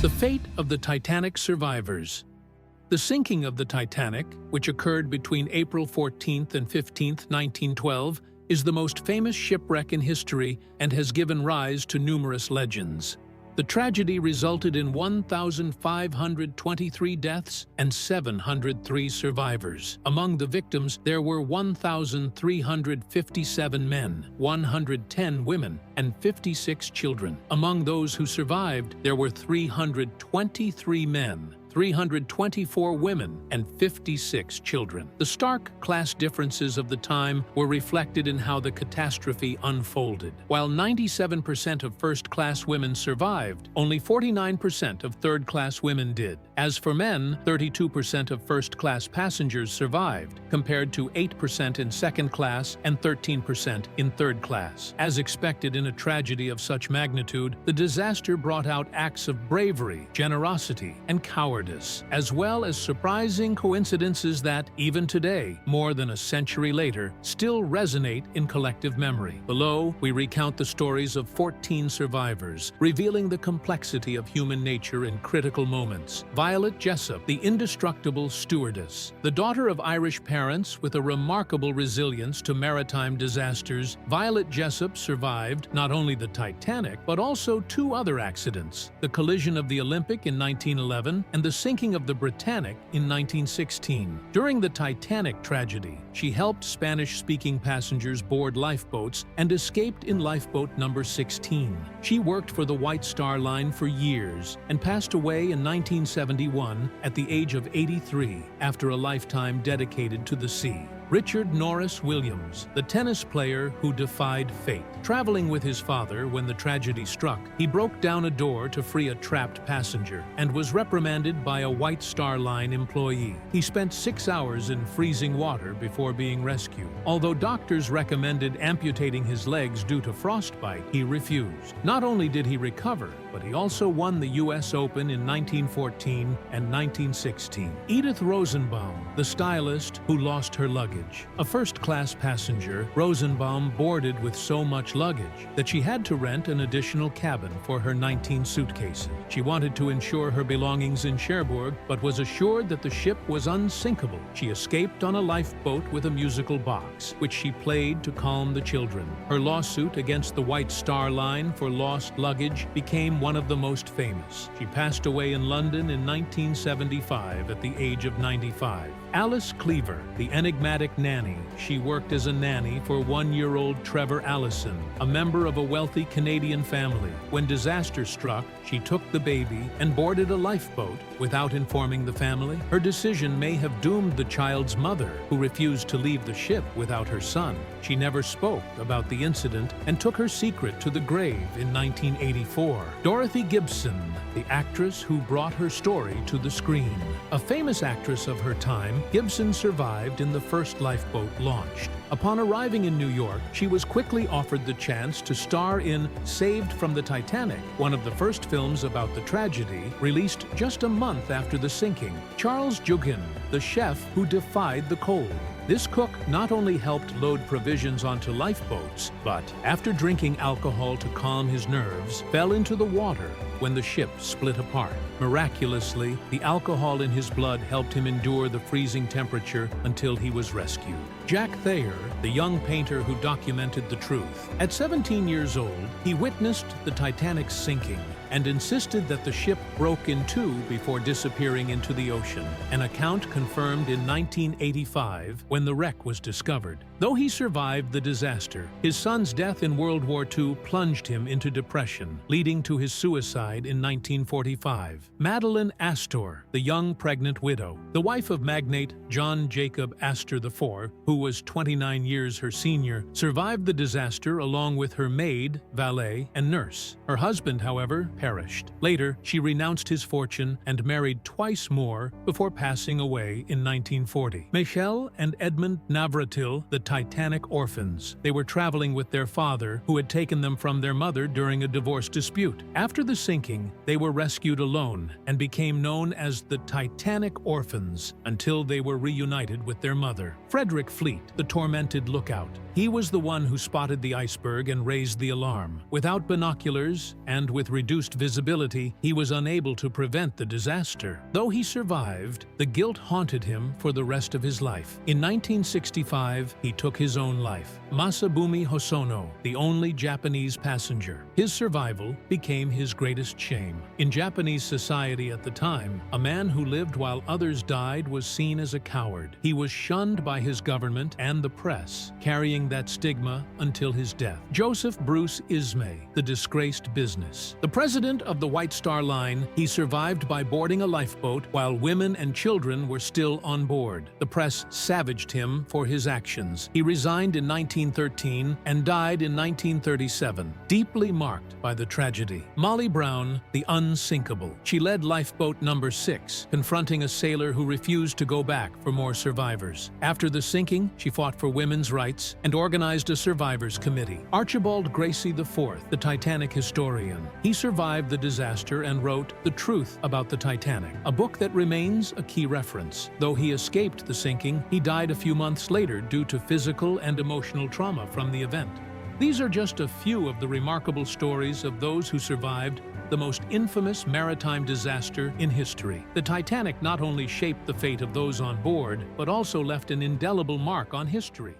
The fate of the Titanic survivors. The sinking of the Titanic, which occurred between April 14th and 15th, 1912, is the most famous shipwreck in history and has given rise to numerous legends. The tragedy resulted in 1,523 deaths and 703 survivors. Among the victims, there were 1,357 men, 110 women, and 56 children. Among those who survived, there were 323 men, 324 women, and 56 children. The stark class differences of the time were reflected in how the catastrophe unfolded. While 97% of first-class women survived, only 49% of third-class women did. As for men, 32% of first-class passengers survived, compared to 8% in second class and 13% in third class. As expected in a tragedy of such magnitude, the disaster brought out acts of bravery, generosity, and cowardice, as well as surprising coincidences that, even today, more than a century later, still resonate in collective memory. Below, we recount the stories of 14 survivors, revealing the complexity of human nature in critical moments. Violet Jessop, the indestructible stewardess. The daughter of Irish parents with a remarkable resilience to maritime disasters, Violet Jessop survived not only the Titanic, but also two other accidents: the collision of the Olympic in 1911 and the sinking of the Britannic in 1916. During the Titanic tragedy, she helped Spanish-speaking passengers board lifeboats and escaped in lifeboat number 16. She worked for the White Star Line for years and passed away in 1971 at the age of 83 after a lifetime dedicated to the sea. Richard Norris Williams, the tennis player who defied fate. Traveling with his father when the tragedy struck, he broke down a door to free a trapped passenger and was reprimanded by a White Star Line employee. He spent 6 hours in freezing water before being rescued. Although doctors recommended amputating his legs due to frostbite, he refused. Not only did he recover, but he also won the U.S. Open in 1914 and 1916. Edith Rosenbaum, the stylist who lost her luggage. A first-class passenger, Rosenbaum boarded with so much luggage that she had to rent an additional cabin for her 19 suitcases. She wanted to insure her belongings in Cherbourg, but was assured that the ship was unsinkable. She escaped on a lifeboat with a musical box, which she played to calm the children. Her lawsuit against the White Star Line for lost luggage became one of the most famous. She passed away in London in 1975 at the age of 95. Alice Cleaver, the enigmatic nanny. She worked as a nanny for 1-year-old Trevor Allison, a member of a wealthy Canadian family. When disaster struck, she took the baby and boarded a lifeboat without informing the family. Her decision may have doomed the child's mother, who refused to leave the ship without her son. She never spoke about the incident and took her secret to the grave in 1984. Dorothy Gibson, the actress who brought her story to the screen. A famous actress of her time, Gibson survived in the first lifeboat launched. Upon arriving in New York, she was quickly offered the chance to star in Saved from the Titanic, one of the first films about the tragedy, released just a month after the sinking. Charles Juggin, the chef who defied the cold. This cook not only helped load provisions onto lifeboats, but, after drinking alcohol to calm his nerves, fell into the water when the ship split apart. Miraculously, the alcohol in his blood helped him endure the freezing temperature until he was rescued. Jack Thayer, the young painter who documented the truth. At 17 years old, he witnessed the Titanic's sinking and insisted that the ship broke in two before disappearing into the ocean, an account confirmed in 1985 when the wreck was discovered. Though he survived the disaster, his son's death in World War II plunged him into depression, leading to his suicide in 1945. Madeline Astor, the young pregnant widow, the wife of magnate John Jacob Astor IV, who was 29 years her senior, survived the disaster along with her maid, valet, and nurse. Her husband, however, perished. Later, she renounced his fortune and married twice more before passing away in 1940. Michelle and Edmund Navratil, the Titanic orphans. They were traveling with their father, who had taken them from their mother during a divorce dispute. After the sinking, they were rescued alone and became known as the Titanic orphans until they were reunited with their mother. Frederick Fleet, the tormented lookout. He was the one who spotted the iceberg and raised the alarm. Without binoculars and with reduced reduced visibility, he was unable to prevent the disaster. Though he survived, the guilt haunted him for the rest of his life. In 1965, he took his own life. Masabumi Hosono, the only Japanese passenger. His survival became his greatest shame. In Japanese society at the time, a man who lived while others died was seen as a coward. He was shunned by his government and the press, carrying that stigma until his death. Joseph Bruce Ismay, the disgraced business. The president of the White Star Line, he survived by boarding a lifeboat while women and children were still on board. The press savaged him for his actions. He resigned in 1913 and died in 1937, deeply marked by the tragedy. Molly Brown, the unsinkable. She led lifeboat number 6, confronting a sailor who refused to go back for more survivors. After the sinking, she fought for women's rights and organized a survivors committee. Archibald Gracie IV, the Titanic historian. He survived the disaster and wrote The Truth About the Titanic, a book that remains a key reference. Though he escaped the sinking, he died a few months later due to physical and emotional trauma from the event. These are just a few of the remarkable stories of those who survived the most infamous maritime disaster in history. The Titanic not only shaped the fate of those on board, but also left an indelible mark on history.